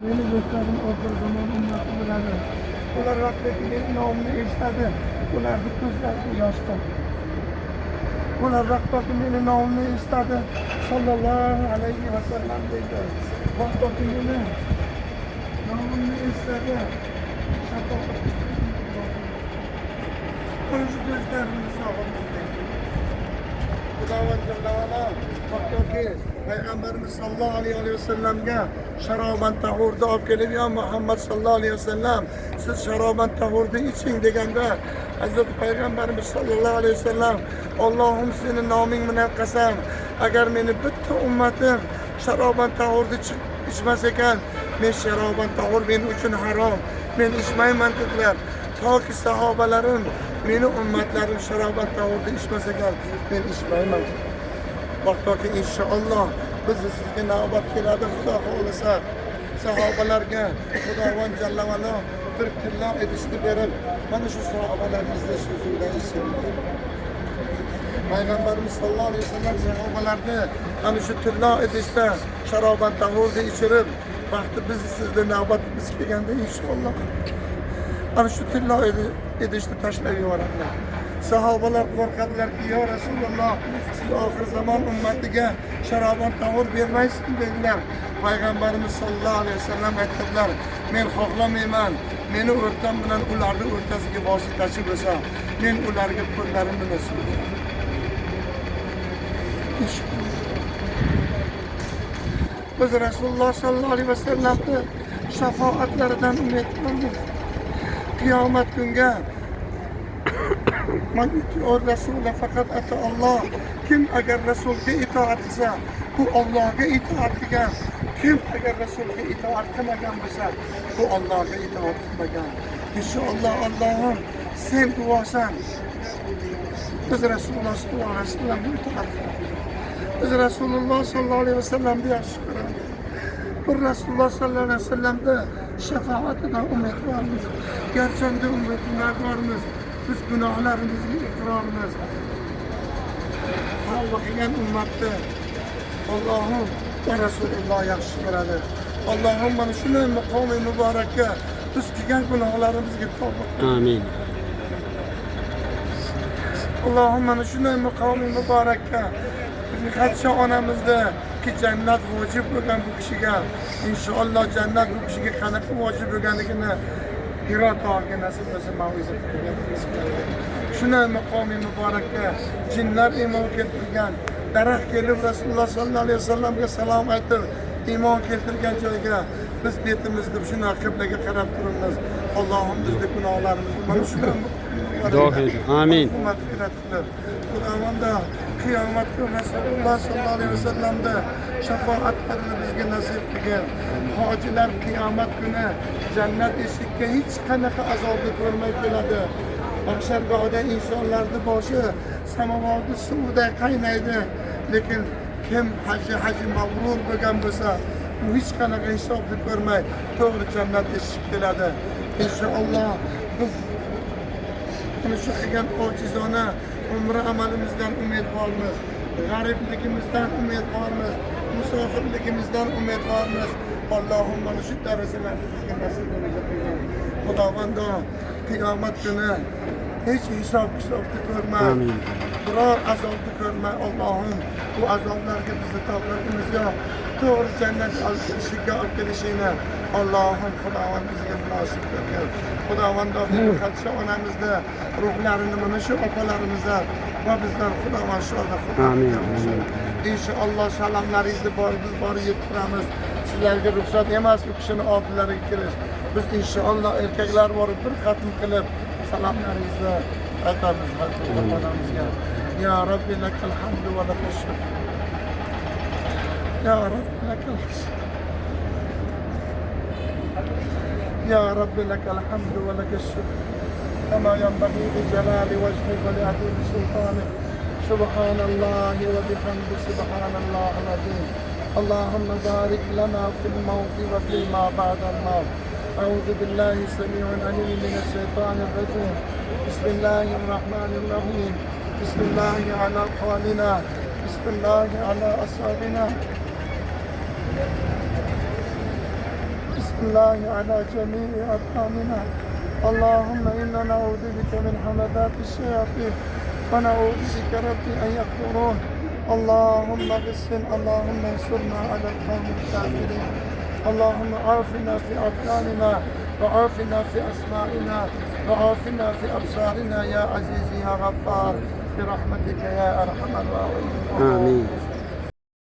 Beni do'stlarim oxir zamon ummati biladi. Ular vaqtdagi mening nomimni eshitadi. Ularning ko'zlarida yosh qoldi. Ular vaqtdagi mening nomimni eshitadi. Sallallohu alayhi va sallam deydi. Vaqtdagi meni nomimni eshitadi. O'zi do'stlarimni sog'inadi. Xudovan jalla vaqtdagi Peygamberimiz sallallahu aleyhi ve sellem'ge şaraban tahurda olib kelib, ya Muhammed sallallahu aleyhi ve sellem siz şaraban tahurda için deganda Hazreti Peygamberimiz sallallahu aleyhi ve sellem Allah'ım senin naming bilan qasam agar meni bitta ummatim şaraban tahurda içmez ekan men şaraban tahur benim uchun harom men içmayman dedilar. Toki sahobalarim meni ummatlarim şaraban tahurda içmez ekan men içmayman. Vaqtdagi inshaalloh bizni sizga navbat keladi, Xudo xohlasa sahobalarga Xudovan jalla va ala bir tilla idishni berib, mana shu sahobalarimizni so'zingdan eshitdik. Payg'ambarimiz sallallohu alayhi vasallam sahobalarni ana shu tilla idishda sharobat tahurda ichirib, vaqti bizni sizga navbatimiz kelganda inshaalloh ana shu tilla idishni tashlab yuboradilar. Sahobalar qo'rqadilarki, ya Rasululloh, siz oxir zamon ummatiga sharobat tahur bermaysiz dedilar. Payg'ambarimiz sallallohu alayhi vasallam aytdilar, men xohlamayman, meni o'rtam bilan ularni o'rtasiga vositachi bo'lsa, men ularga qo'llarimni nasib biz Rasululloh sallallohu alayhi vasallamni shafoatlaridan umid qilamiz. Qiyomat kunga Man itiyor Resul'e fakat ata Allah. Kim agar Resul'e itaat etsa, bu Allah'a itaat etgan. Kim agar Resul'e itaat etmagan bo'lsa, bu Allah'a itaat etmagan. İnşallah Allah'ım sen duasan. Biz Resulullah sallallahu aleyhi ve sellem'e itaat etdik. Biz Resulullah sallallahu aleyhi ve sellem'e yaxshi ko'ramiz. Bir Resulullah sallallahu aleyhi ve sellem'de şefaatine umid varmiz. Gerçekten umidler varmiz. Biz günahlarımızı ikrarımız. Allah'ın ummatı. Allah'ım ve Resulullah yaxshi ko'radi. Allah'ım mana shunday maqomi muborakka biz qilgan gunohlarimizga tavba qil. Amin. Allah'ım mana shunday maqomi muborakka Hatice onamizda ki cennet vacib bo'lgan bu kishiga inshaalloh cennet bu kishiga qanaqa vacib bo'lganligini Hiro tog'iga nasib bo'lsa mav'iza qilganmiz. Shunday maqomi muborakka jinlar iymon keltirgan daraxt kelib Rasululloh sallallohu alayhi vasallamga salom aytib iymon keltirgan joyga biz betimizni shunday qiblaga qarab turibmiz. Allohim bizni gunohlarimizni mana shunday Duo edin. Amin. Xudomonda qiyomat kuni Rasululloh sallallohu alayhi vasallamda shafoatlarini bizga nasib qilgan. Hojilar qiyomat kuni jannat eshigiga hech qanaqa azobni ko'rmay keladi. Mahshargohda insonlarning boshi samovarda suvda qaynaydi. Lekin kim haji mabrur bo'lgan bo'lsa, u hech qanaqa hisobni ko'rmay to'g'ri jannat eshik keladi. Inshaalloh biz mana shu qilgan ojizona umra amalimizdan umidvormiz. G'aribligimizdan umidvormiz. Musofirligimizdan umidvormiz. Allohim mana shu darajalarni bizga nasib qilsin. Xudovando qiyomat kuni hech hisob-kitobni ko'rmay, biror azobni ko'rmay, Allohim bu azoblarga bizni toqatimiz yo'q. To'g'ri jannat olishga olib kelishini Allohim Xudovand bizga nasib qilsin. Xudovando Hatice onamizni ruhlarini mana shu opalarimizga va bizdan Xudovand shoda qilsin. İnşallah salomlaringizni biz borib yetkazamiz. Sizlarga ruxsat emas u kishini oldilariga kirish. Biz inshaalloh erkaklar borib bir xatm qilib salomlaringizni aytamiz vatanimizga. Ya Rabbi lakal hamdu va lakal shukr. Ya Rabbi lakal Ya Rabbi lakal hamdu va lakal shukr. Kama yanbaghi li jalali wajhika wa li azimi sultanik. Subhanallah wa bihamdi subhanallah al-azim. اللهم بارك لنا في الموت وفي ما بعد الموت. أعوذ بالله السميع العليم من الشيطان الرجيم. بسم الله الرحمن الرحيم. بسم الله على قولنا. بسم الله على أصحابنا. بسم الله على جميع أرحامنا. اللهم إنا نعوذ بك من همذات الشياطين ونعوذ بك ربي أن يحضرون. اللهم اغفر، اللهم انصرنا على القوم الكافرين. اللهم عافنا في أبداننا وعافنا في أسمائنا وعافنا في أبصارنا يا عزيز يا غفار برحمتك يا أرحم الراحمين. آمين.